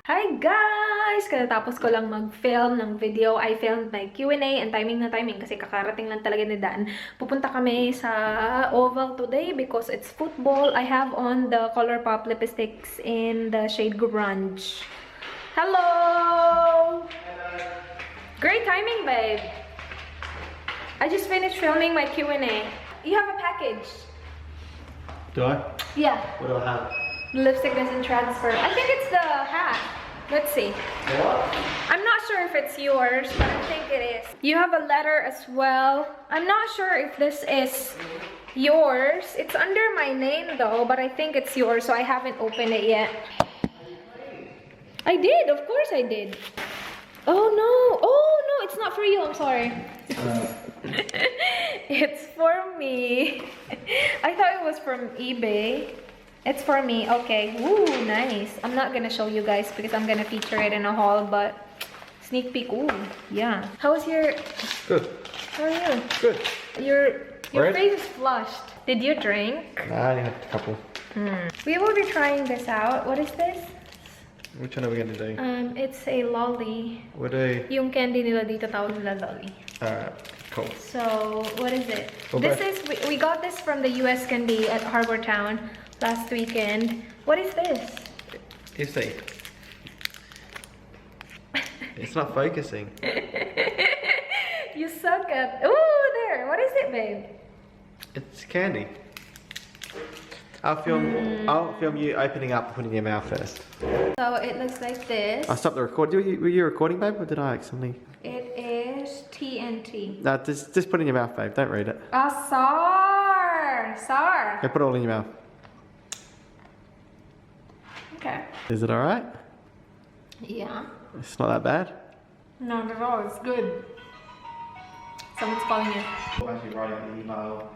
Hi guys! Katapos ko lang mag-film ng video. I filmed my Q&A and timing na timing kasi kakarating lang talaga ni Dan. Pupunta kami sa Oval today because it's football. I have on the ColourPop lipsticks in the shade Grunge. Hello! Great timing, babe. I just finished filming my Q&A. You have a package. Do I? Yeah. What do I have? Lipstick doesn't transfer. I think it's the hat. Let's see. What? I'm not sure if it's yours, but I think it is. You have a letter as well. I'm not sure if this is yours. It's under my name though, but I think it's yours, so I haven't opened it yet. I did, of course I did. Oh no, it's not for you, I'm sorry. It's for me. I thought it was from eBay. It's for me. Okay. Ooh, nice. I'm not gonna show you guys because I'm gonna feature it in a haul, but sneak peek. Ooh, yeah. How was your... Good. How are you? Good. Your Red? face is flushed. Did you drink? Nah, I only had a couple. We will be trying this out. What is this? Which one are we going to do? It's a lolly. We'll do... Yung candy nila dito tawag nila lolly. Alright, cool. So, what is it? Well, This is... We got this from the US Candy at Harbor Town last weekend. What is this? You see? It's not focusing. You suck at... Ooh, there. What is it, babe? It's candy. I'll film you opening up and putting it in your mouth first. So, it looks like this. I stopped the record. Were you recording, babe, or did I accidentally? It is TNT. No, just put it in your mouth, babe. Don't read it. SAR. Yeah, put it all in your mouth. Okay. Is it alright? Yeah. It's not that bad? Not at all. It's good. Someone's calling you. I'm actually writing an email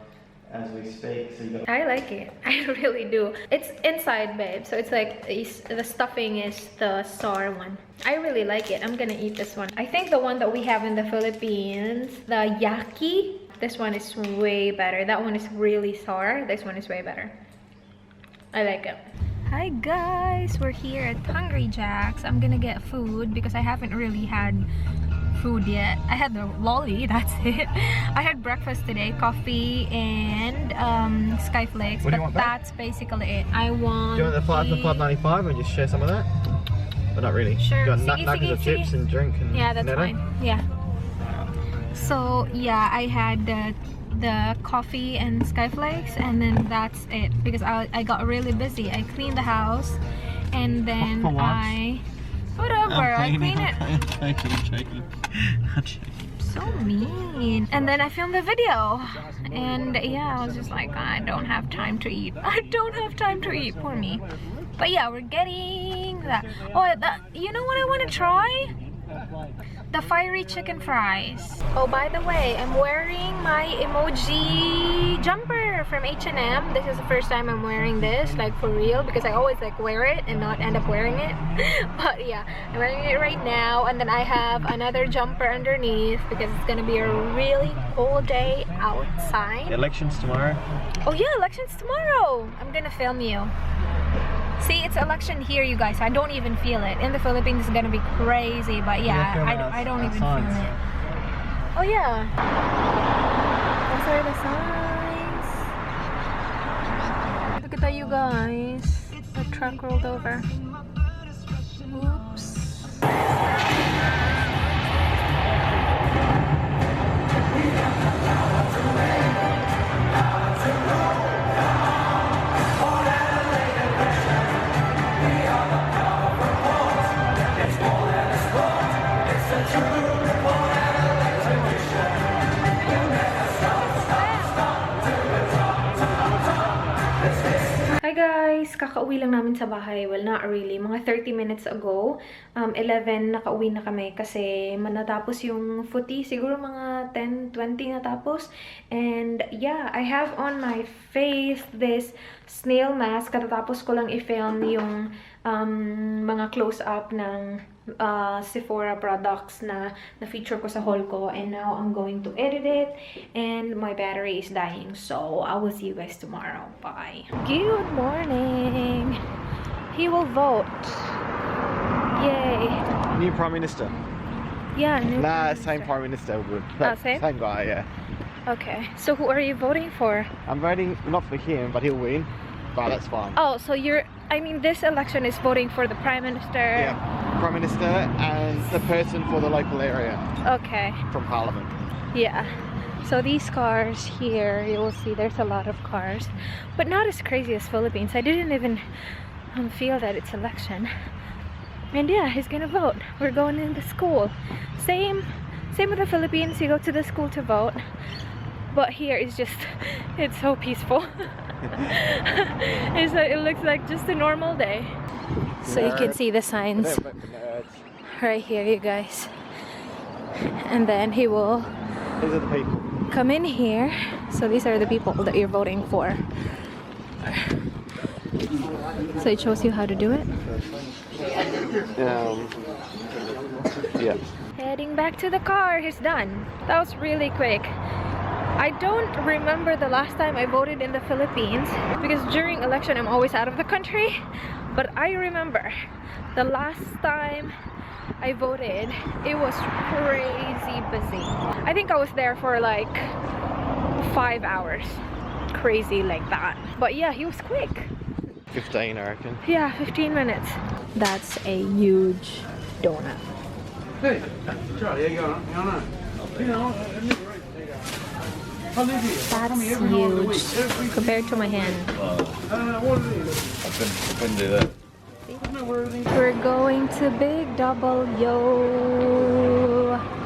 as we speak, so you got. I like it. I really do. It's inside, babe. So it's like the stuffing is the SAR one. I really like it. I'm gonna eat this one. I think the one that we have in the Philippines, the Yaki, this one is way better. That one is really sour. This one is way better. I like it. Hi guys, we're here at Hungry Jack's. I'm gonna get food because I haven't really had food yet. I had the lolly, that's it. I had breakfast today, coffee and skyflakes. What do you want, babe? That's basically it. I want. Do you want the $5.95 and just share some of that? But not really. Sure. You got Sige, nuggets of sige. chips and drink and Yeah, that's netta? fine. Yeah. So yeah, I had the coffee and skyflakes, and then that's it because I got really busy. I cleaned the house, and then For what? whatever. I cleaned it. I'm joking. So mean. And then I filmed the video, and yeah, I was just like, I don't have time to eat. I don't have time to eat. Poor me. But yeah, we're getting that. Oh, you know what I want to try? The fiery chicken fries. Oh, by the way, I'm wearing my emoji jumper from H&M. This is the first time I'm wearing this, like for real, because I always like wear it and not end up wearing it. But yeah, I'm wearing it right now, and then I have another jumper underneath because it's gonna be a really cold day outside. Elections tomorrow. Oh yeah, elections tomorrow. I'm gonna film you. See, it's election here, you guys, so I don't even feel it. In the Philippines, it's gonna be crazy, but yeah, I don't even feel it. Oh yeah. Those are the signs. Look at that, you guys. The truck rolled over. Oops. Hi guys! Kakauwi lang namin sa bahay. Well, not really. Mga 30 minutes ago. 11 nakauwi na kami kasi natapos yung footy. Siguro mga 10-20 natapos. And yeah, I have on my face this snail mask. Katatapos ko lang i-film yung mga close-up ng Sephora products na na-feature ko sa haul ko, and now I'm going to edit it and my battery is dying, so I will see you guys tomorrow. Bye. Good morning. He will vote. Yay. New Prime Minister. Yeah, new Nah, Prime same Minister. Prime Minister. Same? Same guy, yeah. Okay, so who are you voting for? I'm voting not for him, but he'll win. But that's fine. Oh, so I mean, this election is voting for the Prime Minister. Yeah, Prime Minister and the person for the local area. Okay. From Parliament. Yeah. So these cars here, you will see there's a lot of cars, but not as crazy as Philippines. I didn't even feel that it's election. And yeah, he's gonna vote. We're going into school. Same with the Philippines. You go to the school to vote, but here it's just, it's so peaceful. It looks like just a normal day. So you can see the signs right here, you guys. And then he will These are the people. come in here. So these are the people that you're voting for. So it shows you how to do it. Yeah. Heading back to the car. He's done. That was really quick. I don't remember the last time I voted in the Philippines because during election I'm always out of the country. But I remember the last time I voted, it was crazy busy. I think I was there for like 5 hours. Crazy like that. But yeah, he was quick. 15, I reckon. Yeah, 15 minutes. That's a huge donut. Hey, Charlie, how you going? That's huge compared to my hand. I couldn't do that. We're going to Big W.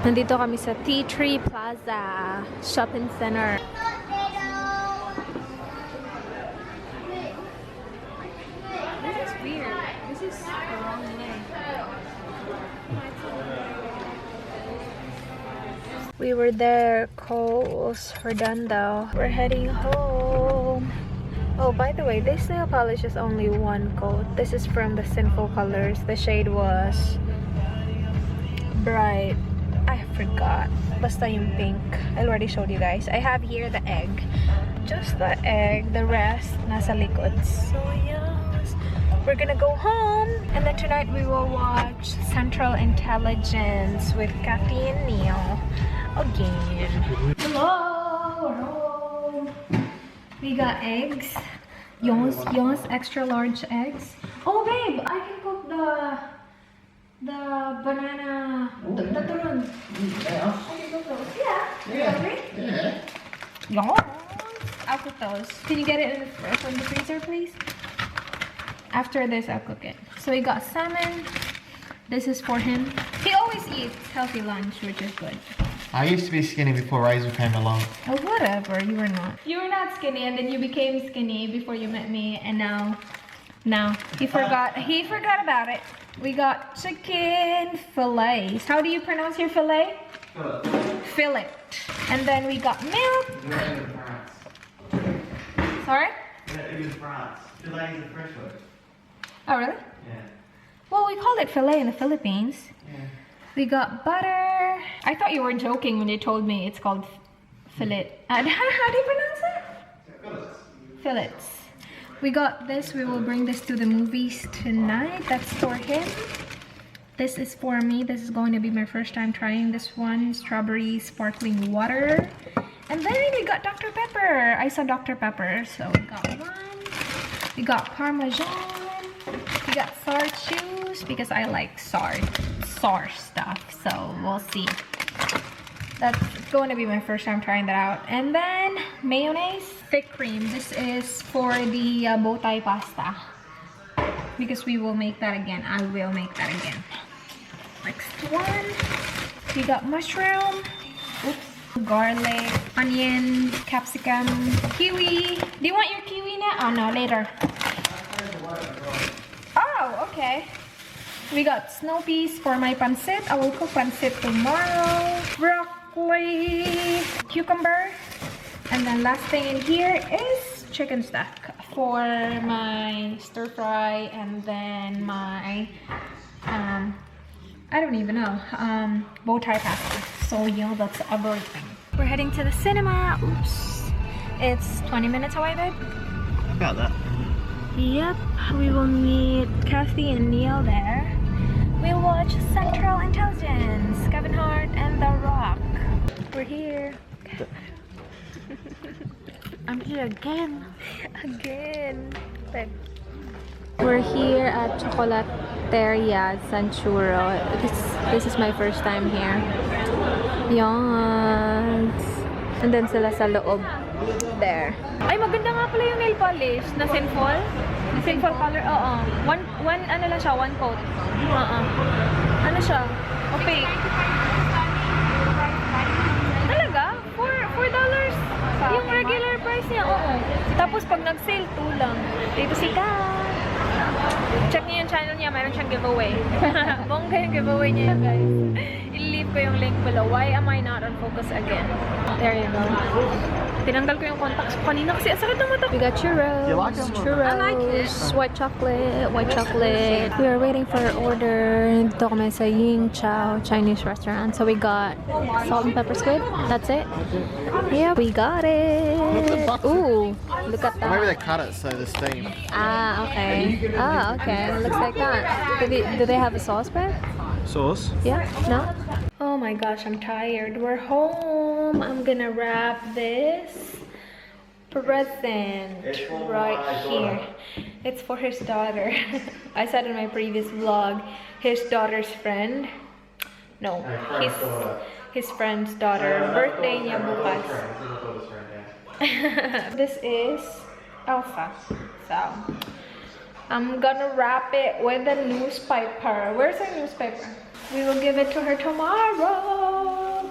Nandito kami sa T3 Plaza Shopping Center. This is weird. This is the wrong way. We were there, close. We're done though. We're heading home. Oh, by the way, this nail polish is only one coat. This is from the Sinful Colors. The shade was bright. I forgot. Basta yung pink. I already showed you guys. I have here the egg. Just the egg. The rest, nasa likod. So yes, we're gonna go home. And then tonight we will watch Central Intelligence with Kathy and Neil again. Hello, we're home. We got eggs. Yours extra large eggs. Oh babe, I can cook the banana. The turon. I can cook those. Yeah. Yeah. Yours. I'll cook those. Can you get it from the freezer, please? After this, I'll cook it. So we got salmon. This is for him. He always eats healthy lunch, which is good. I used to be skinny before Rhaze came along. Oh, whatever. You were not. You were not skinny, and then you became skinny before you met me, and now he forgot. He forgot about it. We got chicken fillets. How do you pronounce your fillet? Fillet. And then we got milk. Sorry? Yeah, it was France. Fillet is a fresh word. Oh, really? Yeah. Well, we call it fillet in the Philippines. Yeah. We got butter. I thought you were joking when you told me it's called fillet. How do you pronounce it? Fillets. We got this. We will bring this to the movies tonight. That's for him. This is for me. This is going to be my first time trying this one. Strawberry sparkling water. And then we got Dr. Pepper. I saw Dr. Pepper, so we got one. We got Parmesan. We got sour chews because I like sour stuff, so we'll see. That's going to be my first time trying that out. And then mayonnaise, thick cream. This is for the bow tie pasta because we will make that again. I will make that again. Next one, we got mushroom, garlic, onion, capsicum, kiwi. Do you want your kiwi now? Oh no, later. Oh, okay. We got snow peas for my pancit. I will cook pancit tomorrow. Broccoli, cucumber. And then last thing in here is chicken stock for my stir fry and then my, I don't even know, bow tie pasta. So yeah, that's everything. We're heading to the cinema. Oops. It's 20 minutes away, babe. About that. Yep, we will meet Kathy and Neil there. we'll watch Central Intelligence, Kevin Hart and The Rock. We're here. I'm here again. Again. We're here at Chocolateria Sanchuro. This is my first time here. Yan. And then sila sa loob. There. Ay, maganda nga pala yung nail polish na Sinful. Na Sinful color. Oo. One ano lang siya, one coat. Oo. Ano siya? Opaque. Talaga? $4? Yung regular price niya, oo. Tapos pag nag-sale, 2 lang. Dito si Ka. Check niyo yung channel niya, mayroon siyang giveaway. Bongga yung giveaway niya yun, guys. I-leave ko yung link below. Why am I not on focus again? There you go. Tinanggal ko yung contacts ko kanina kasi sakit ng mata. We got churros. You like them? Churros. I like it. White chocolate. White chocolate. We are waiting for our order. Dito kami sa Ying Chow Chinese restaurant. So we got salt and pepper squid. That's it. Yep, we got it. Ooh, look at that. Maybe they cut it so the steam. Ah, okay. Ah, okay. Looks like that. Do they have a saucepan? Sauce? Yeah? No? Oh my gosh, I'm tired. We're home. I'm gonna wrap this present right here. It's for his daughter. I said in my previous vlog, his daughter's friend. No, his friend's daughter. Birthday niya bukas. This is Elsa. So I'm gonna wrap it with a newspaper. Where's our newspaper? We will give it to her tomorrow.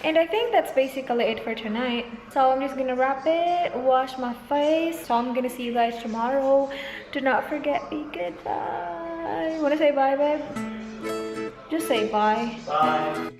And I think that's basically it for tonight. So I'm just gonna wrap it, wash my face. So I'm gonna see you guys tomorrow. Do not forget, be good. Bye. Wanna say bye, babe? Just say bye. Bye.